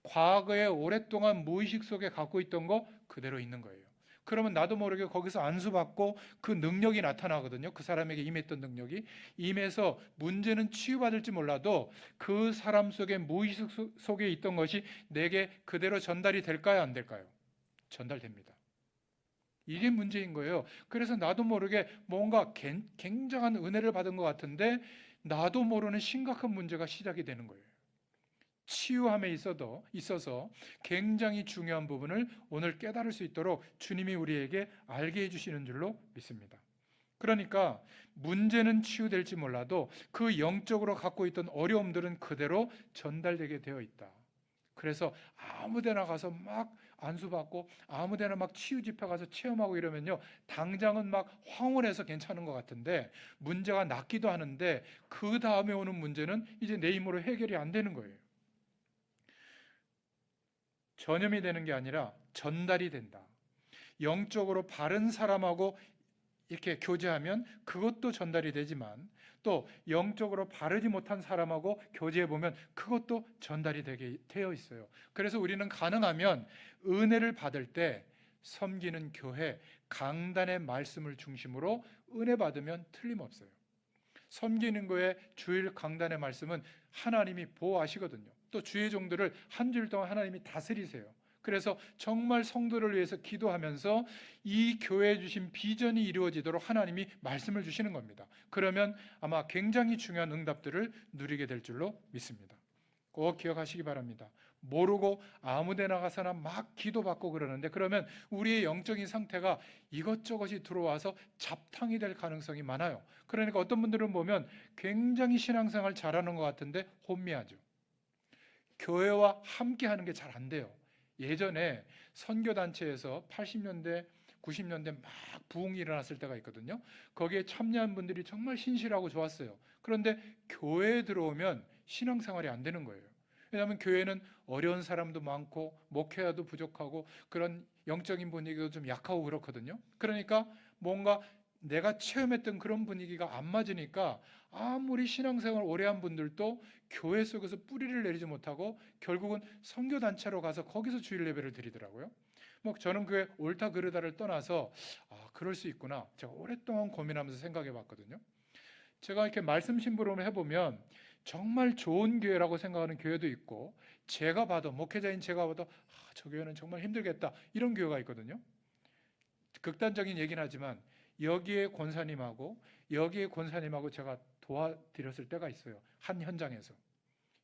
과거에 오랫동안 무의식 속에 갖고 있던 거 그대로 있는 거예요. 그러면 나도 모르게 거기서 안수받고 그 능력이 나타나거든요. 그 사람에게 임했던 능력이 임해서 문제는 치유받을지 몰라도 그 사람 속에 무의식 속에 있던 것이 내게 그대로 전달이 될까요? 안 될까요? 전달됩니다. 이게 문제인 거예요. 그래서 나도 모르게 뭔가 굉장한 은혜를 받은 것 같은데 나도 모르는 심각한 문제가 시작이 되는 거예요. 치유함에 있어서 굉장히 중요한 부분을 오늘 깨달을 수 있도록 주님이 우리에게 알게 해주시는 줄로 믿습니다. 그러니까 문제는 치유될지 몰라도 그 영적으로 갖고 있던 어려움들은 그대로 전달되게 되어 있다. 그래서 아무데나 가서 막 안수받고 아무데나 막 치유 집회 가서 체험하고 이러면요 당장은 막 황홀해서 괜찮은 것 같은데 문제가 낫기도 하는데 그 다음에 오는 문제는 이제 내 힘으로 해결이 안 되는 거예요. 전염이 되는 게 아니라 전달이 된다. 영적으로 바른 사람하고 이렇게 교제하면 그것도 전달이 되지만 또 영적으로 바르지 못한 사람하고 교제해 보면 그것도 전달이 되게 되어 있어요. 그래서 우리는 가능하면 은혜를 받을 때 섬기는 교회, 강단의 말씀을 중심으로 은혜 받으면 틀림없어요. 섬기는 거에 주일 강단의 말씀은 하나님이 보호하시거든요. 또 주의 종들을 한 주일 동안 하나님이 다스리세요. 그래서 정말 성도를 위해서 기도하면서 이 교회에 주신 비전이 이루어지도록 하나님이 말씀을 주시는 겁니다. 그러면 아마 굉장히 중요한 응답들을 누리게 될 줄로 믿습니다. 꼭 기억하시기 바랍니다. 모르고 아무데 나가서나 막 기도받고 그러는데 그러면 우리의 영적인 상태가 이것저것이 들어와서 잡탕이 될 가능성이 많아요. 그러니까 어떤 분들은 보면 굉장히 신앙생활 잘하는 것 같은데 혼미하죠. 교회와 함께 하는 게 잘 안 돼요. 예전에 선교단체에서 80년대 90년대 막 부흥이 일어났을 때가 있거든요. 거기에 참여한 분들이 정말 신실하고 좋았어요. 그런데 교회에 들어오면 신앙생활이 안 되는 거예요. 왜냐하면 교회는 어려운 사람도 많고 목회자도 부족하고 그런 영적인 분위기도 좀 약하고 그렇거든요. 그러니까 뭔가 내가 체험했던 그런 분위기가 안 맞으니까 아무리 신앙생활 오래 한 분들도 교회 속에서 뿌리를 내리지 못하고 결국은 선교단체로 가서 거기서 주일 예배를 드리더라고요. 뭐 저는 그게 옳다 그르다를 떠나서 그럴 수 있구나, 제가 오랫동안 고민하면서 생각해 봤거든요. 제가 이렇게 말씀 심부름을 해보면 정말 좋은 교회라고 생각하는 교회도 있고, 제가 봐도, 목회자인 제가 봐도 저 교회는 정말 힘들겠다, 이런 교회가 있거든요. 극단적인 얘기는 하지만 여기에 권사님하고 제가 도와드렸을 때가 있어요. 한 현장에서.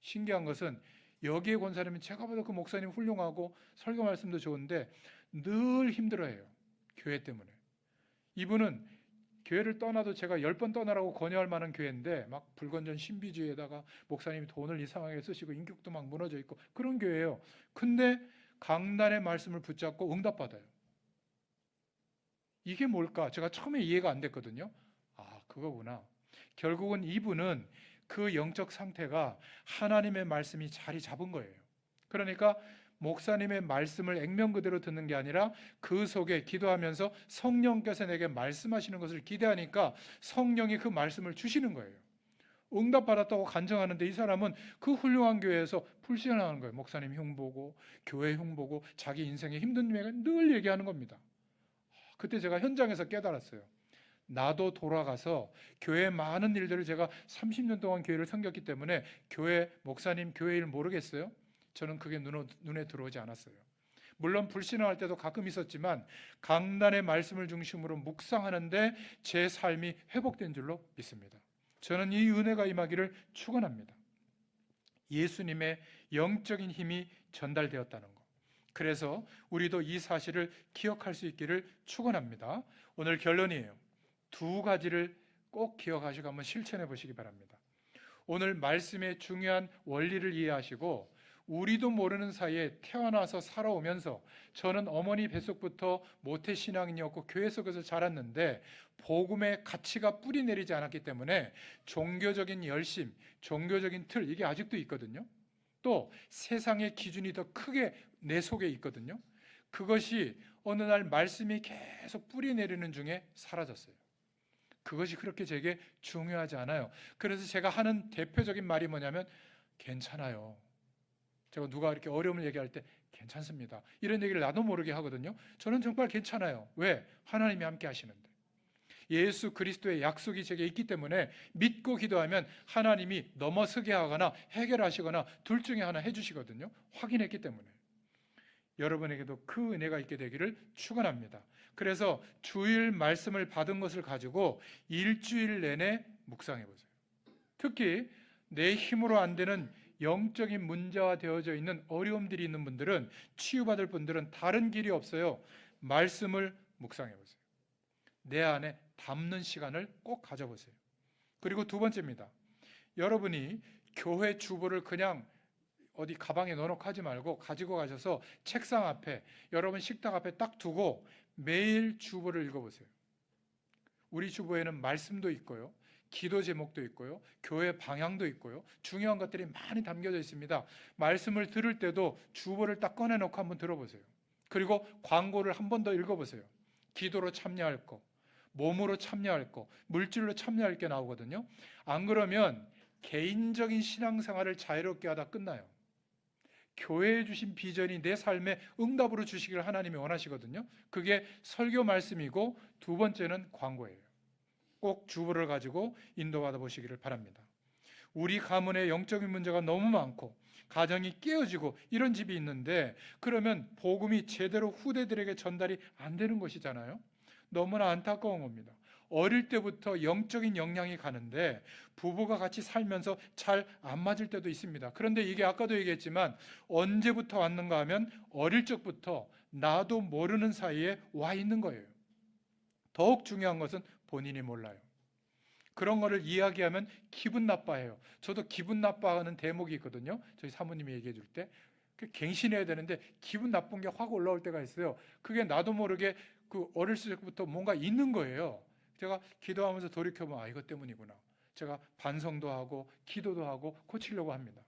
신기한 것은 여기에 권사님은 제가 봐도 그 목사님 훌륭하고 설교 말씀도 좋은데 늘 힘들어해요. 교회 때문에. 이분은 교회를 떠나도 제가 10번 떠나라고 권유할 만한 교회인데 막 불건전 신비주의에다가 목사님이 돈을 이상하게 쓰시고 인격도 막 무너져 있고 그런 교회예요. 근데 강단의 말씀을 붙잡고 응답받아요. 이게 뭘까? 제가 처음에 이해가 안 됐거든요. 그거구나. 결국은 이분은 그 영적 상태가 하나님의 말씀이 자리 잡은 거예요. 그러니까 목사님의 말씀을 액면 그대로 듣는 게 아니라 그 속에 기도하면서 성령께서 내게 말씀하시는 것을 기대하니까 성령이 그 말씀을 주시는 거예요. 응답받았다고 간증하는데 이 사람은 그 훌륭한 교회에서 불신하는 거예요. 목사님 흉보고 교회 흉보고 자기 인생의 힘든 일을 늘 얘기하는 겁니다. 그때 제가 현장에서 깨달았어요. 나도 돌아가서 교회 많은 일들을, 제가 30년 동안 교회를 섬겼기 때문에 교회 목사님 교회 일 모르겠어요? 저는 그게 눈에 들어오지 않았어요. 물론 불신앙할 때도 가끔 있었지만 강단의 말씀을 중심으로 묵상하는데 제 삶이 회복된 줄로 믿습니다. 저는 이 은혜가 임하기를 축원합니다. 예수님의 영적인 힘이 전달되었다는 것. 그래서 우리도 이 사실을 기억할 수 있기를 축원합니다. 오늘 결론이에요. 2가지를 꼭 기억하시고 한번 실천해 보시기 바랍니다. 오늘 말씀의 중요한 원리를 이해하시고, 우리도 모르는 사이에 태어나서 살아오면서 저는 어머니 뱃속부터 모태신앙인이었고 교회 속에서 자랐는데 복음의 가치가 뿌리 내리지 않았기 때문에 종교적인 열심, 종교적인 틀, 이게 아직도 있거든요. 또 세상의 기준이 더 크게 내 속에 있거든요. 그것이 어느 날 말씀이 계속 뿌리 내리는 중에 사라졌어요. 그것이 그렇게 제게 중요하지 않아요. 그래서 제가 하는 대표적인 말이 뭐냐면 괜찮아요. 제가 누가 이렇게 어려움을 얘기할 때 괜찮습니다, 이런 얘기를 나도 모르게 하거든요. 저는 정말 괜찮아요. 왜? 하나님이 함께 하시는데. 예수 그리스도의 약속이 제게 있기 때문에 믿고 기도하면 하나님이 넘어서게 하거나 해결하시거나 둘 중에 하나 해주시거든요. 확인했기 때문에. 여러분에게도 그 은혜가 있게 되기를 축원합니다. 그래서 주일 말씀을 받은 것을 가지고 일주일 내내 묵상해 보세요. 특히 내 힘으로 안 되는 영적인 문제화 되어져 있는 어려움들이 있는 분들은, 치유받을 분들은 다른 길이 없어요. 말씀을 묵상해 보세요. 내 안에 담는 시간을 꼭 가져보세요. 그리고 2번째입니다. 여러분이 교회 주보를 그냥 어디 가방에 넣어놓고 하지 말고 가지고 가셔서 책상 앞에, 여러분 식탁 앞에 딱 두고 매일 주보를 읽어보세요. 우리 주보에는 말씀도 있고요, 기도 제목도 있고요, 교회 방향도 있고요, 중요한 것들이 많이 담겨져 있습니다. 말씀을 들을 때도 주보를 딱 꺼내놓고 한번 들어보세요. 그리고 광고를 한 번 더 읽어보세요. 기도로 참여할 거, 몸으로 참여할 거, 물질로 참여할 게 나오거든요. 안 그러면 개인적인 신앙생활을 자유롭게 하다 끝나요. 교회에 주신 비전이 내 삶의 응답으로 주시기를 하나님이 원하시거든요. 그게 설교 말씀이고, 2번째는 광고예요. 꼭 주보를 가지고 인도받아 보시기를 바랍니다. 우리 가문에 영적인 문제가 너무 많고 가정이 깨어지고 이런 집이 있는데, 그러면 복음이 제대로 후대들에게 전달이 안 되는 것이잖아요. 너무나 안타까운 겁니다. 어릴 때부터 영적인 영향이 가는데 부부가 같이 살면서 잘 안 맞을 때도 있습니다. 그런데 이게 아까도 얘기했지만 언제부터 왔는가 하면 어릴 적부터 나도 모르는 사이에 와 있는 거예요. 더욱 중요한 것은 본인이 몰라요. 그런 거를 이야기하면 기분 나빠해요. 저도 기분 나빠하는 대목이 있거든요. 저희 사모님이 얘기해 줄 때 갱신해야 되는데 기분 나쁜 게 확 올라올 때가 있어요. 그게 나도 모르게 그 어렸을 때부터 뭔가 있는 거예요. 제가 기도하면서 돌이켜보면 이것 때문이구나. 제가 반성도 하고 기도도 하고 고치려고 합니다.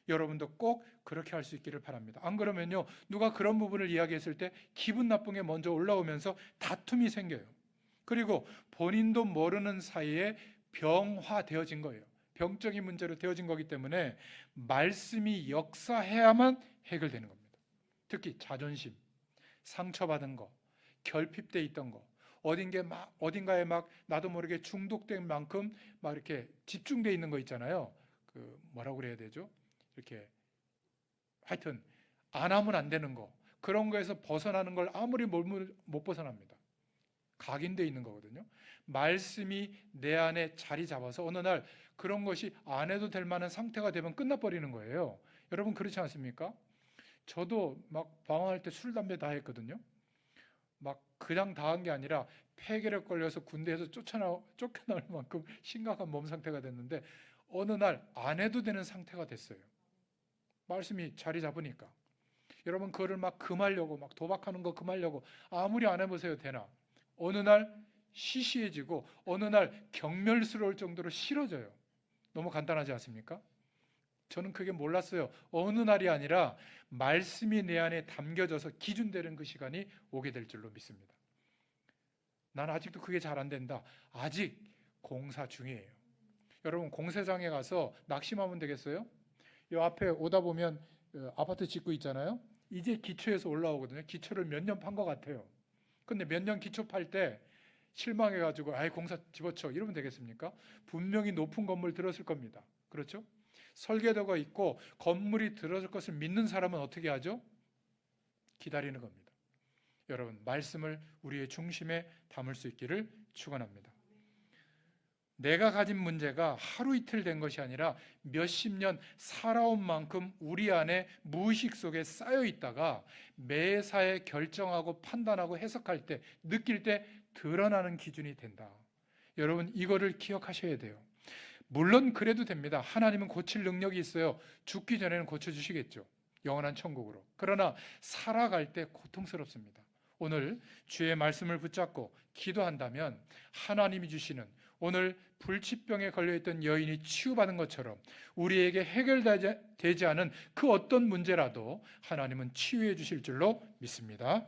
여러분도 꼭 그렇게 할 수 있기를 바랍니다. 안 그러면요, 누가 그런 부분을 이야기했을 때 기분 나쁜 게 먼저 올라오면서 다툼이 생겨요. 그리고 본인도 모르는 사이에 병화되어진 거예요. 병적인 문제로 되어진 거기 때문에 말씀이 역사해야만 해결되는 겁니다. 특히 자존심, 상처받은 거, 결핍돼 있던 거, 어딘가에 막 나도 모르게 중독된 만큼 막 이렇게 집중돼 있는 거 있잖아요. 그 뭐라고 그래야 되죠? 이렇게 하여튼 안 하면 안 되는 거, 그런 거에서 벗어나는 걸 아무리 못 벗어납니다. 각인돼 있는 거거든요. 말씀이 내 안에 자리 잡아서 어느 날 그런 것이 안 해도 될 만한 상태가 되면 끝나버리는 거예요. 여러분 그렇지 않습니까? 저도 막 방황할 때 술, 담배 다 했거든요. 막 그냥 다 한 게 아니라 폐결핵 걸려서 군대에서 쫓겨나올 만큼 심각한 몸 상태가 됐는데 어느 날 안 해도 되는 상태가 됐어요. 말씀이 자리 잡으니까. 여러분 그거를 막 금하려고 막 도박하는 거 금하려고 아무리 안 해보세요. 되나? 어느 날 시시해지고 어느 날 경멸스러울 정도로 싫어져요. 너무 간단하지 않습니까? 저는 그게 몰랐어요. 어느 날이 아니라 말씀이 내 안에 담겨져서 기준되는 그 시간이 오게 될 줄로 믿습니다. 난 아직도 그게 잘 안 된다. 아직 공사 중이에요. 여러분 공사장에 가서 낙심하면 되겠어요? 이 앞에 오다 보면 아파트 짓고 있잖아요. 이제 기초에서 올라오거든요. 기초를 몇 년 판 것 같아요. 근데 몇 년 기초 팔 때 실망해가지고 아이 공사 집어쳐 이러면 되겠습니까? 분명히 높은 건물 들었을 겁니다. 그렇죠? 설계도가 있고 건물이 들어설 것을 믿는 사람은 어떻게 하죠? 기다리는 겁니다. 여러분 말씀을 우리의 중심에 담을 수 있기를 축원합니다. 내가 가진 문제가 하루 이틀 된 것이 아니라 몇십 년 살아온 만큼 우리 안에 무의식 속에 쌓여 있다가 매사에 결정하고 판단하고 해석할 때 느낄 때 드러나는 기준이 된다. 여러분 이거를 기억하셔야 돼요. 물론 그래도 됩니다. 하나님은 고칠 능력이 있어요. 죽기 전에는 고쳐주시겠죠. 영원한 천국으로. 그러나 살아갈 때 고통스럽습니다. 오늘 주의 말씀을 붙잡고 기도한다면 하나님이 주시는 오늘 불치병에 걸려있던 여인이 치유받은 것처럼 우리에게 해결되지 않은 그 어떤 문제라도 하나님은 치유해 주실 줄로 믿습니다.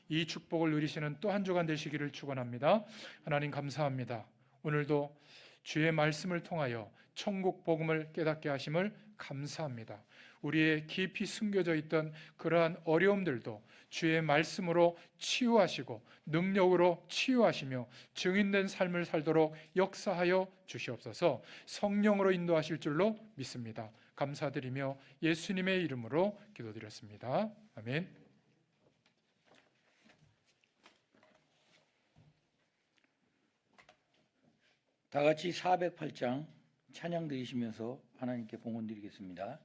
이 축복을 누리시는 또 한 주간 되시기를 축원합니다. 하나님 감사합니다. 오늘도 주의 말씀을 통하여 천국 복음을 깨닫게 하심을 감사합니다. 우리의 깊이 숨겨져 있던 그러한 어려움들도 주의 말씀으로 치유하시고 능력으로 치유하시며 증인된 삶을 살도록 역사하여 주시옵소서. 성령으로 인도하실 줄로 믿습니다. 감사드리며 예수님의 이름으로 기도드렸습니다. 아멘. 다 같이 408장 찬양 드리시면서 하나님께 봉헌 드리겠습니다.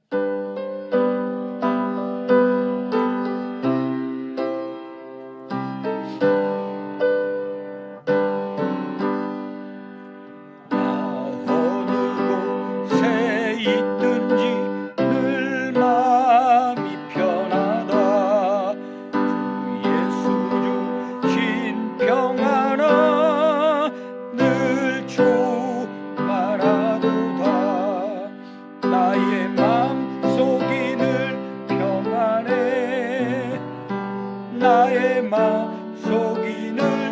나의 마음속이 늘